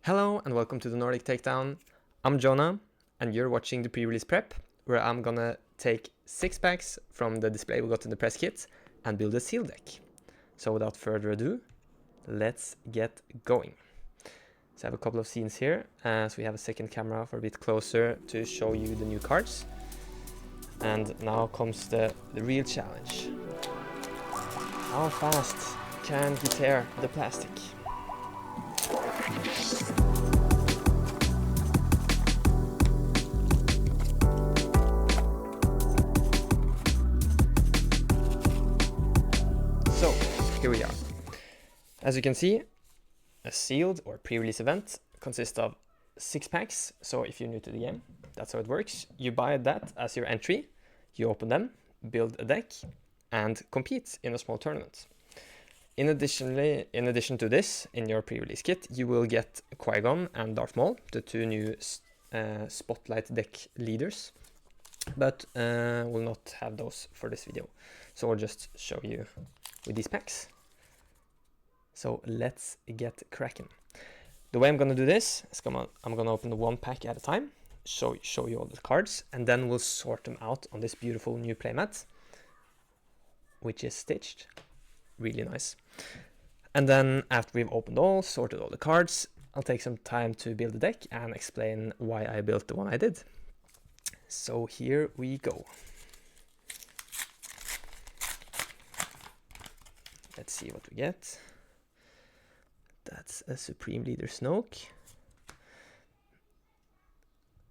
Hello and welcome to the Nordic Takedown. I'm Jonah and you're watching the pre-release prep where I'm gonna take 6 packs from the display we got in the press kit and build a seal deck. So without further ado, let's get going. So I have a couple of scenes here, so we have a second camera for a bit closer to show you the new cards. And now comes the real challenge. How fast can he tear the plastic? So, here we are. As you can see, a sealed or pre-release event consists of 6 packs. So if you're new to the game, that's how it works. You buy that as your entry, you open them, build a deck, and compete in a small tournament. In addition to this, in your pre-release kit, you will get Qui-Gon and Darth Maul, the 2 new Spotlight deck leaders, but we'll not have those for this video. So I'll just show you with these packs. So let's get cracking. The way I'm gonna do this is I'm gonna open the 1 pack at a time, show you all the cards, and then we'll sort them out on this beautiful new playmat, which is stitched. Really nice. And then after we've sorted all the cards, I'll take some time to build the deck and explain why I built the one I did. So here we go. Let's see what we get. That's a Supreme Leader Snoke.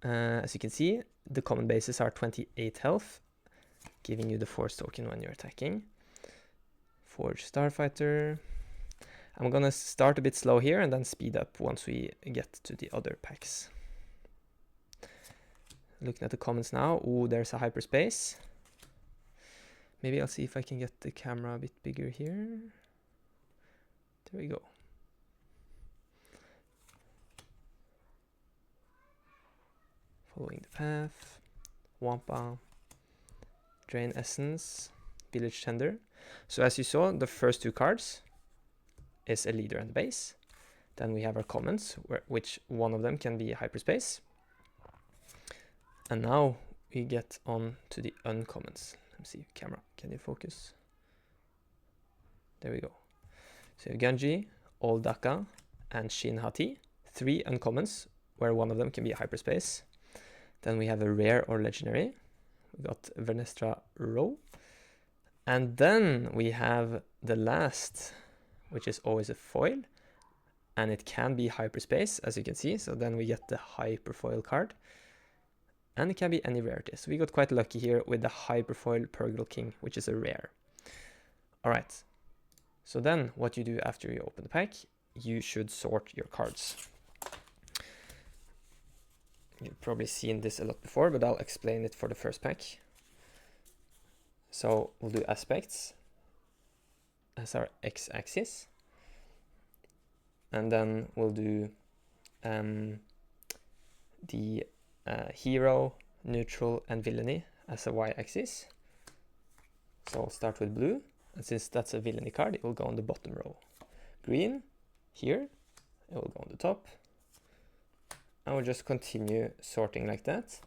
As you can see, the common bases are 28 health, giving you the Force token when you're attacking. Forge Starfighter. I'm gonna start a bit slow here and then speed up once we get to the other packs. Looking at the comments now, there's a hyperspace. Maybe I'll see if I can get the camera a bit bigger here. There we go. Following the path. Wampa. Drain Essence. Village Tender. So as you saw, the first 2 cards is a leader and base. Then we have our comments, which one of them can be hyperspace. And now we get on to the uncommons. Let me see, camera, can you focus? There we go. So Ganji, Old Daka, and Shin Hati. 3 uncommons, where one of them can be hyperspace. Then we have a rare or legendary. We got Vernestra Row. And then we have the last, which is always a foil. And it can be hyperspace, as you can see. So then we get the hyperfoil card. And it can be any rarity. So we got quite lucky here with the hyperfoil Purgle King, which is a rare. Alright. So then what you do after you open the pack, you should sort your cards. You've probably seen this a lot before, but I'll explain it for the first pack. So we'll do aspects as our x-axis, and then we'll do the hero, neutral, and villainy as a y-axis. So I'll start with blue, and since that's a villainy card, it will go on the bottom row. Green, here, it will go on the top. And we'll just continue sorting like that.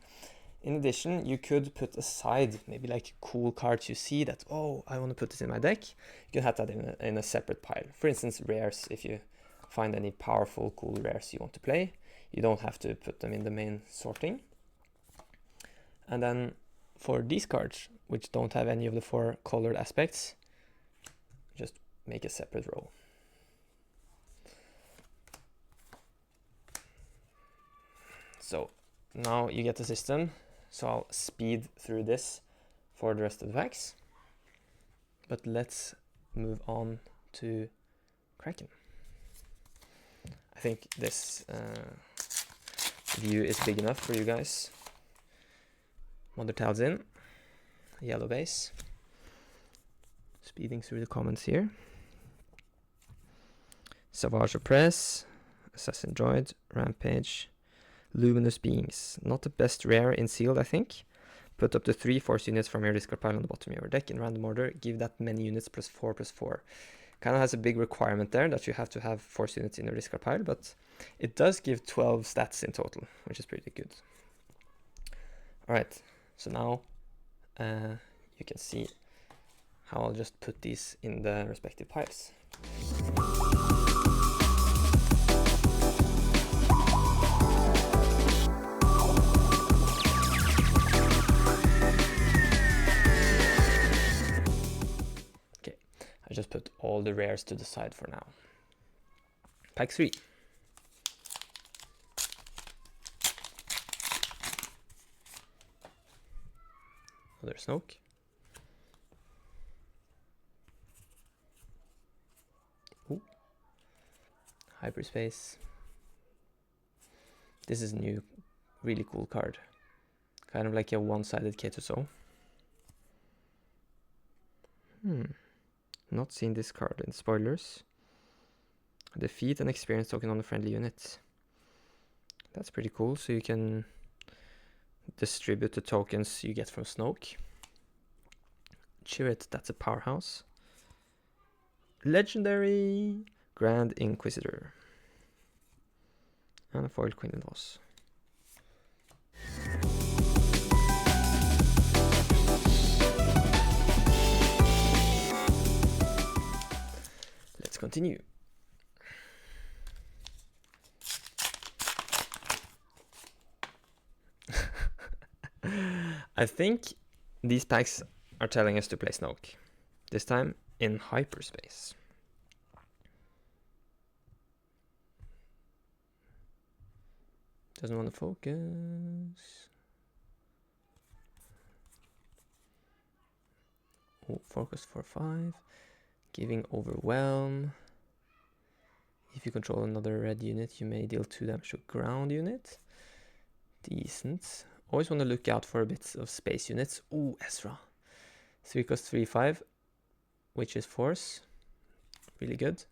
In addition, you could put aside maybe like cool cards you see that, oh, I want to put this in my deck. You can have that in a separate pile. For instance, rares, if you find any powerful, cool rares you want to play, you don't have to put them in the main sorting. And then for these cards, which don't have any of the 4 colored aspects, just make a separate row. So now you get the system. So I'll speed through this for the rest of the packs. But let's move on to Kraken. I think this view is big enough for you guys. Mother Tal's in. Yellow base. Speeding through the comments here. Savage Oppress. Assassin Droid. Rampage. Luminous Beings, not the best rare in sealed, I think. Put up to 3 force units from your discard pile on the bottom of your deck in random order. Give that many units +4/+4. Kind of has a big requirement there that you have to have force units in your discard pile, but It does give 12 stats in total, which is pretty good. Alright, so now you can see how I'll just put these in the respective piles. Okay, I just put all the rares to the side for now. Pack 3. Another Snoke. Ooh. Hyperspace. This is a new, really cool card. Kind of like a one-sided K2SO. Not seen this card in spoilers. Defeat an experience token on a friendly unit. That's pretty cool, so you can distribute the tokens you get from Snoke. Chirrut, that's a powerhouse. Legendary Grand Inquisitor. And a foil Queen and Voss. Let's continue. I think these packs are telling us to play Snoke. This time in hyperspace. Doesn't want to focus. Oh, focus for 5. Giving Overwhelm. If you control another red unit, you may deal 2 damage to a ground unit. Decent. Always want to look out for a bit of space units. Ooh, Ezra. 3 cost 3, 5. Witch's Force. Really good.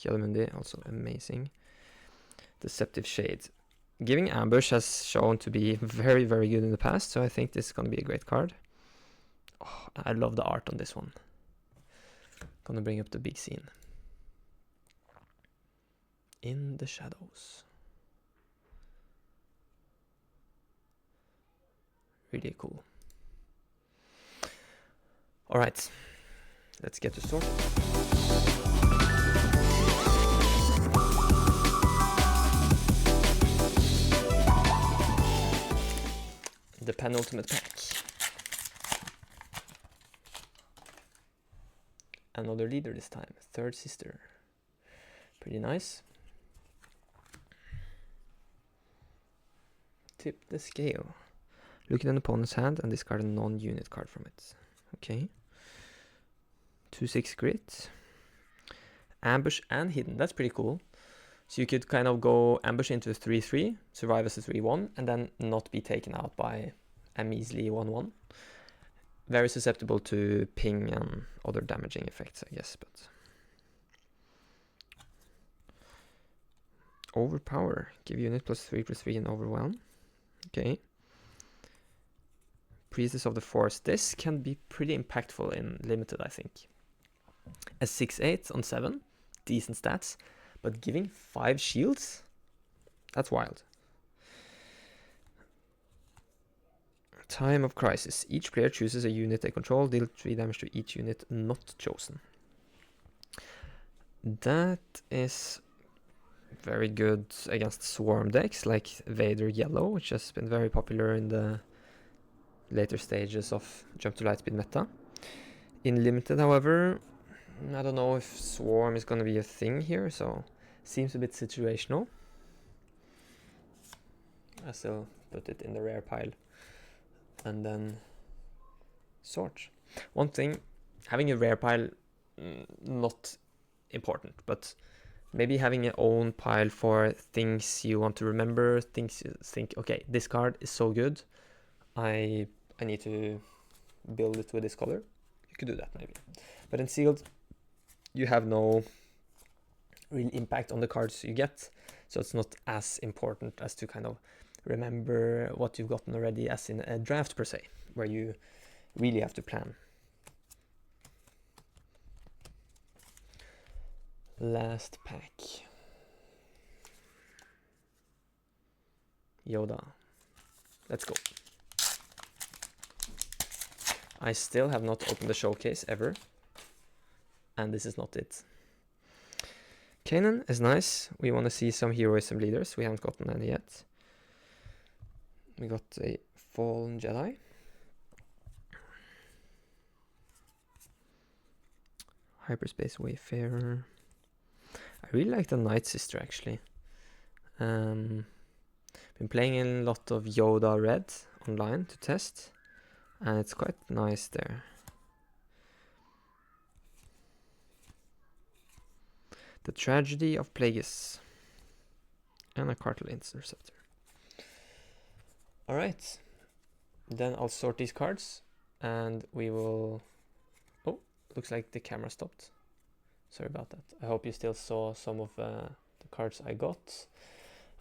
Kialamundi, also amazing. Deceptive Shade. Giving Ambush has shown to be very, very good in the past, so I think this is going to be a great card. Oh, I love the art on this one. Gonna bring up the big scene. In the shadows. Really cool. Alright, let's get to sort. The penultimate pack. Another leader this time, third sister. Pretty nice. Tip the scale. Look at an opponent's hand and discard a non-unit card from it. Okay. 2/6 grit. Ambush and hidden, that's pretty cool. So you could kind of go ambush into a 3/3, survive as a 3/1, and then not be taken out by a measly 1/1. Very susceptible to ping and other damaging effects, I guess, but... Overpower. Give unit +3/+3 and overwhelm. Okay. Priestess of the Force. This can be pretty impactful in limited, I think. A 6/8 on 7. Decent stats. But giving 5 shields? That's wild. Time of Crisis. Each player chooses a unit they control. Deal 3 damage to each unit not chosen. That is very good against swarm decks like Vader Yellow, which has been very popular in the later stages of Jump to Lightspeed meta. In limited, however, I don't know if swarm is going to be a thing here, so seems a bit situational. I still put it in the rare pile and then sort. One thing, having a rare pile, not important, but maybe having your own pile for things you want to remember, things you think, okay, this card is so good, I need to build it with this color. You could do that maybe. But in sealed, you have no real impact on the cards you get, so it's not as important as to kind of remember what you've gotten already as in a draft per se, where you really have to plan. Last pack. Yoda. Let's go. I still have not opened the showcase ever. And this is not it. Kanan is nice. We want to see some heroism leaders. We haven't gotten any yet. We got a Fallen Jedi. Hyperspace Wayfarer. I really like the Night Sister actually. Been playing a lot of Yoda Red online to test, and it's quite nice there. The Tragedy of Plagueis. And a Cartel Interceptor. Alright. Then I'll sort these cards and we will... Oh, looks like the camera stopped. Sorry about that. I hope you still saw some of the cards I got.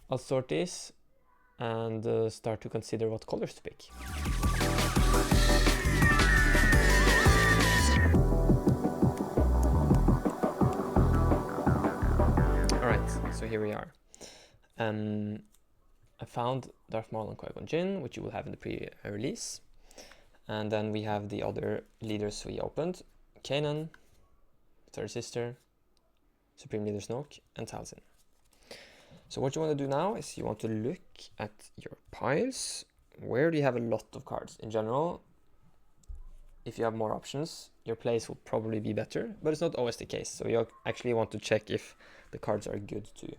I'll sort these and start to consider what colors to pick. Alright, so here we are. I found Darth Maul and Qui-Gon Jinn, which you will have in the pre-release. And then we have the other leaders we opened. Kanan, Third Sister, Supreme Leader Snoke, and Talzin. So what you want to do now is you want to look at your piles. Where do you have a lot of cards? In general, if you have more options, your plays will probably be better, but it's not always the case. So you actually want to check if the cards are good to you.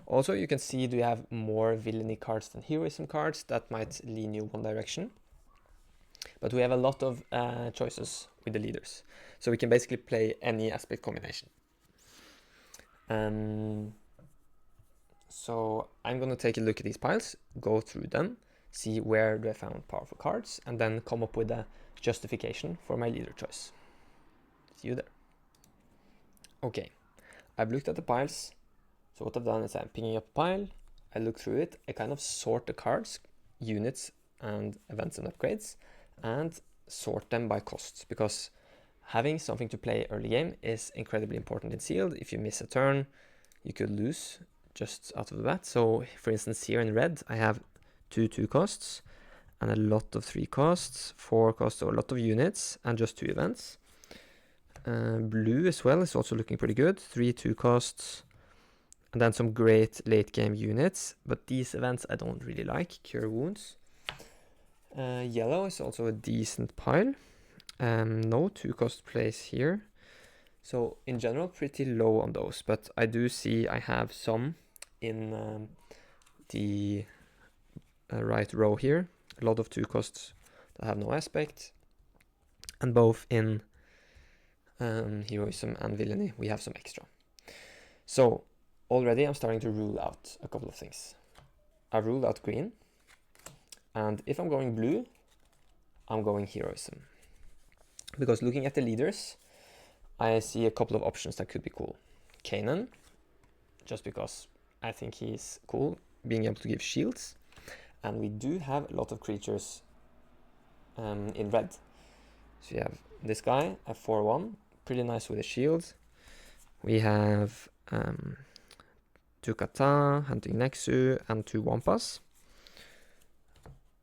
Also, you can see do you have more villainy cards than heroism cards. That might lean you one direction. But we have a lot of choices with the leaders. So we can basically play any aspect combination. So I'm going to take a look at these piles, go through them, see where do I found powerful cards, and then come up with a justification for my leader choice. See you there. Okay, I've looked at the piles. So what I've done is I'm picking up a pile, I look through it, I kind of sort the cards, units and events and upgrades, and sort them by costs, because having something to play early game is incredibly important in Sealed. If you miss a turn, you could lose just out of the bat. So for instance here in red I have 2 costs and a lot of 3 costs, 4 costs, so a lot of units and just 2 events. Blue as well is also looking pretty good, 3 2 costs, and then some great late game units, but these events I don't really like. Cure Wounds. Yellow is also a decent pile. No 2 cost plays here. So in general pretty low on those, but I do see I have some in the right row here. A lot of 2 costs that have no aspect, and both in heroism and villainy we have some extra. So already I'm starting to rule out a couple of things. I've ruled out green, and if I'm going blue, I'm going heroism. Because looking at the leaders, I see a couple of options that could be cool. Kanan, just because I think he's cool, being able to give shields. And we do have a lot of creatures in red. So you have this guy, a 4/1, pretty nice with a shield. We have 2 Kata, Hunting Nexu, and 2 Wampas.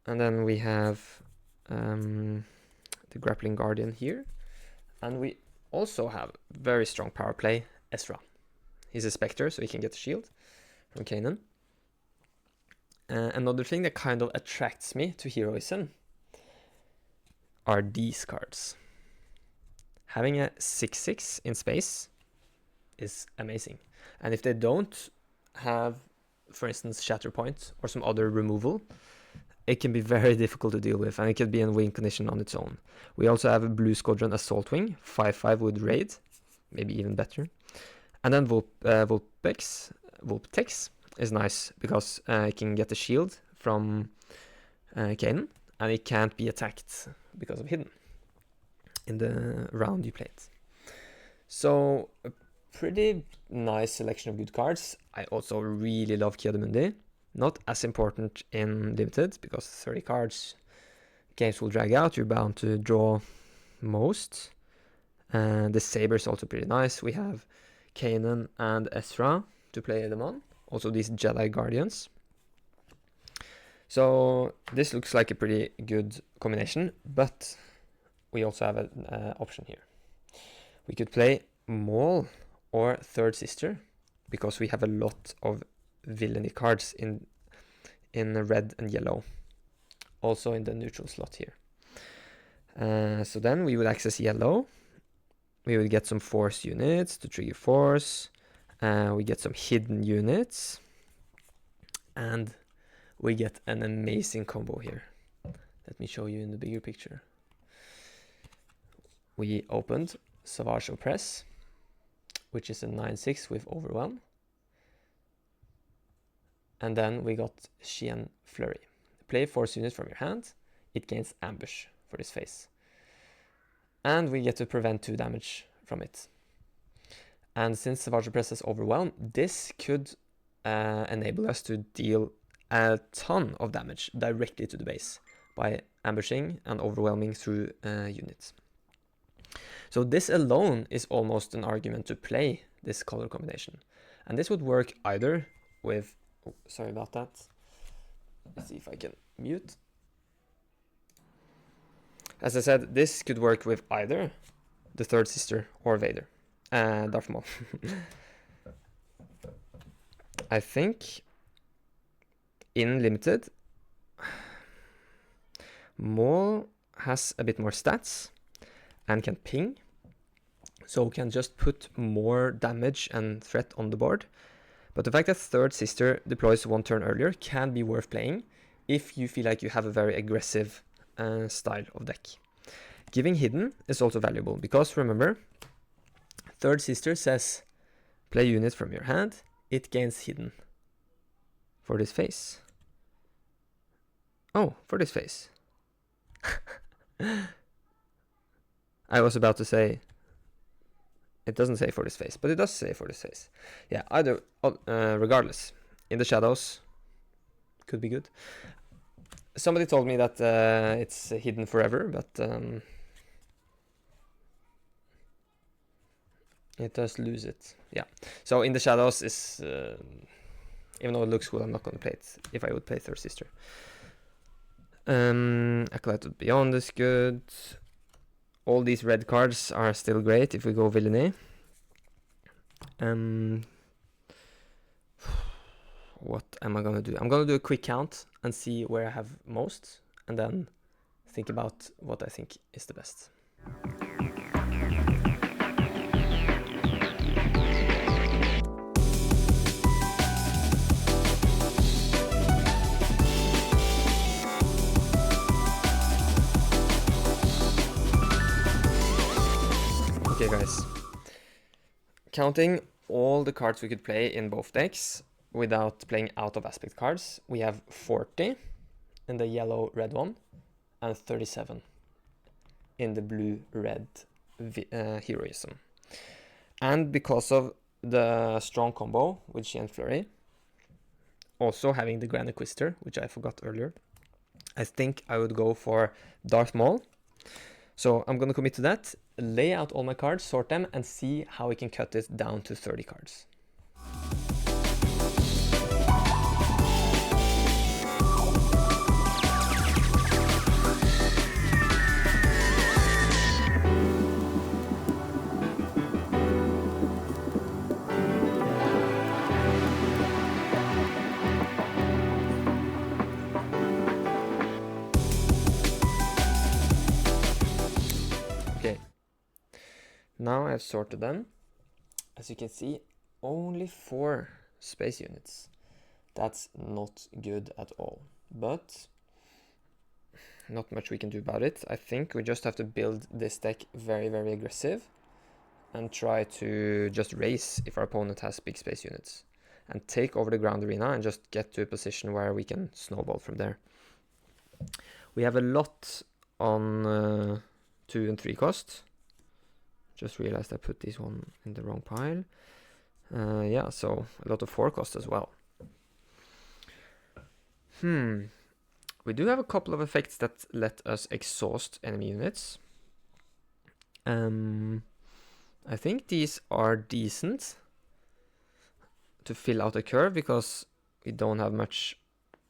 And then we have the Grappling Guardian here. And we also have very strong power play, Ezra. He's a Spectre, so he can get the shield from Kanan. Another thing that kind of attracts me to heroism are these cards. Having a 6/6 in space is amazing. And if they don't have, for instance, Shatterpoint or some other removal, it can be very difficult to deal with, and it could be in win condition on its own. We also have a Blue Squadron Assault Wing, 5/5 with Raid, maybe even better. And then Vulptex is nice because it can get a shield from Kanan, and it can't be attacked because of Hidden in the round you played. So a pretty nice selection of good cards. I also really love Kiadamundi. Not as important in Limited because 30 cards, games will drag out. You're bound to draw most. The Saber is also pretty nice. We have Kanan and Ezra to play them on. Also these Jedi Guardians. So this looks like a pretty good combination, but we also have an option here. We could play Maul or Third Sister, because we have a lot of villainy cards in red and yellow, also in the neutral slot here. So then we would access yellow. We would get some force units to trigger force. We get some hidden units, and we get an amazing combo here. Let me show you in the bigger picture. We opened Savage Oppress, which is a 9/6 with Overwhelm. And then we got Xian Flurry. Play force unit from your hand. It gains ambush for this phase. And we get to prevent 2 damage from it. And since Savage Oppress has Overwhelm, this could enable us to deal a ton of damage directly to the base by ambushing and overwhelming through units. So this alone is almost an argument to play this color combination. And this would work either with, oh, sorry about that. Let's see if I can mute. As I said, this could work with either the Third Sister or Vader, Darth Maul. I think in Limited, Maul has a bit more stats and can ping, so can just put more damage and threat on the board. But the fact that Third Sister deploys 1 turn earlier can be worth playing if you feel like you have a very aggressive style of deck. Giving hidden is also valuable, because remember, Third Sister says play unit from your hand, it gains hidden for this phase. Oh, for this phase. I was about to say it doesn't say for this phase, but it does say for this phase. Yeah, either regardless, in the shadows could be good. Somebody told me that it's hidden forever, but it does lose it. Yeah. So in the shadows is, even though it looks cool, I'm not gonna play it if I would play Third Sister. Acolyte Beyond is good. All these red cards are still great if we go Villainy. What am I gonna do? I'm gonna do a quick count and see where I have most, and then think about what I think is the best. Okay guys, counting all the cards we could play in both decks without playing out of aspect cards, we have 40 in the yellow-red one and 37 in the blue-red Heroism. And because of the strong combo with Xian Flurry, also having the Grand Inquisitor, which I forgot earlier, I think I would go for Darth Maul. So I'm going to commit to that, lay out all my cards, sort them, and see how we can cut it down to 30 cards. Now I've sorted them. As you can see, only 4 space units. That's not good at all, but not much we can do about it. I think we just have to build this deck very, very aggressive and try to just race if our opponent has big space units and take over the ground arena and just get to a position where we can snowball from there. We have a lot on 2 and 3 cost. Just realized I put this one in the wrong pile. Yeah, so a lot of 4 cost as well. We do have a couple of effects that let us exhaust enemy units. I I think these are decent to fill out a curve because we don't have much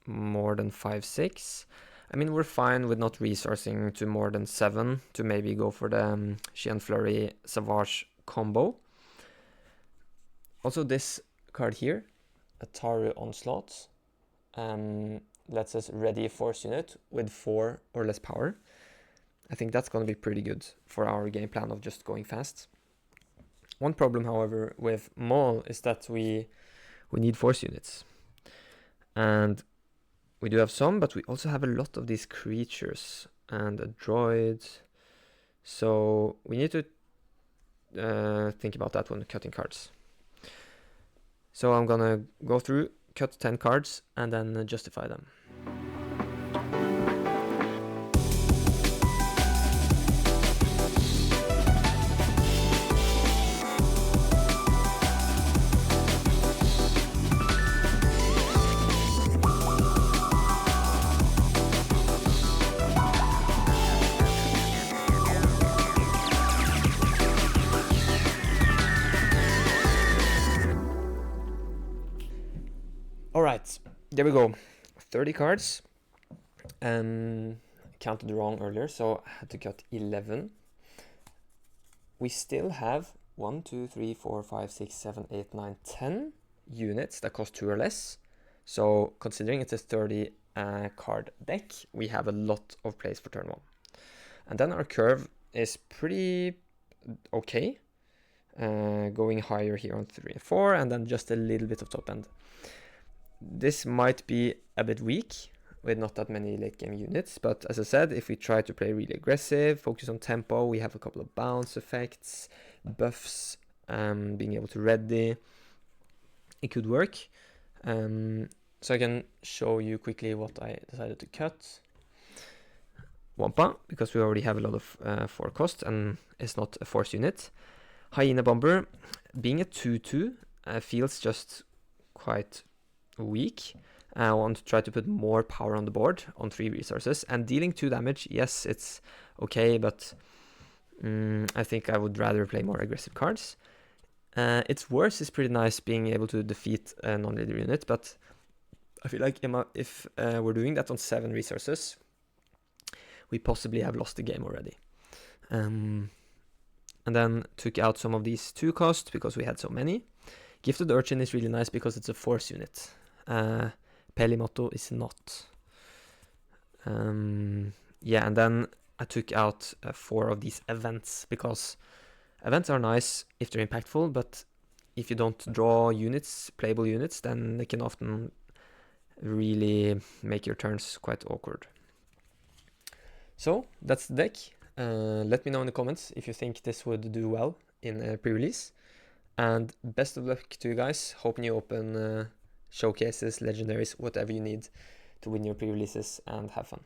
more than 5, 6. I mean, we're fine with not resourcing to more than 7 to maybe go for the Chien Flurry Savage combo. Also, this card here, Ataru Onslaught, lets us ready a force unit with 4 or less power. I think that's going to be pretty good for our game plan of just going fast. One problem, however, with Maul is that we need force units. And we do have some, but we also have a lot of these creatures and a droid. So we need to think about that when cutting cards. So I'm gonna go through, cut 10 cards, and then justify them. Alright, there we go. 30 cards. Counted wrong earlier, so I had to cut 11. We still have 1, 2, 3, 4, 5, 6, 7, 8, 9, 10 units that cost 2 or less. So considering it's a 30 card deck, we have a lot of plays for turn 1. And then our curve is pretty okay. Going higher here on 3 and 4, and then just a little bit of top end. This might be a bit weak with not that many late game units, but as I said, if we try to play really aggressive, focus on tempo, we have a couple of bounce effects, buffs, being able to ready, it could work. So I can show you quickly what I decided to cut. Wampa, because we already have a lot of 4 cost and it's not a force unit. Hyena Bomber, being a 2/2, feels just quite weak. I want to try to put more power on the board on 3 resources, and dealing 2 damage, yes, it's okay, but I think I would rather play more aggressive cards. Its worse is pretty nice, being able to defeat a non-leader unit, but I feel like if we're doing that on 7 resources, we possibly have lost the game already. And then took out some of these 2 cost because we had so many. Gifted Urchin is really nice because it's a force unit. Pelimoto is not. Yeah, and then I took out 4 of these events because events are nice if they're impactful, but if you don't draw units, playable units, then they can often really make your turns quite awkward. So that's the deck. Let me know in the comments if you think this would do well in a pre-release. And best of luck to you guys. Hoping you open showcases, legendaries, whatever you need to win your pre-releases and have fun.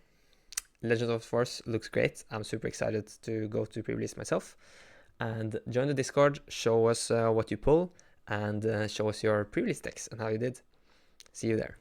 Legend of Force looks great. I'm super excited to go to pre-release myself. And join the Discord, show us what you pull, and show us your pre-release decks and how you did. See you there.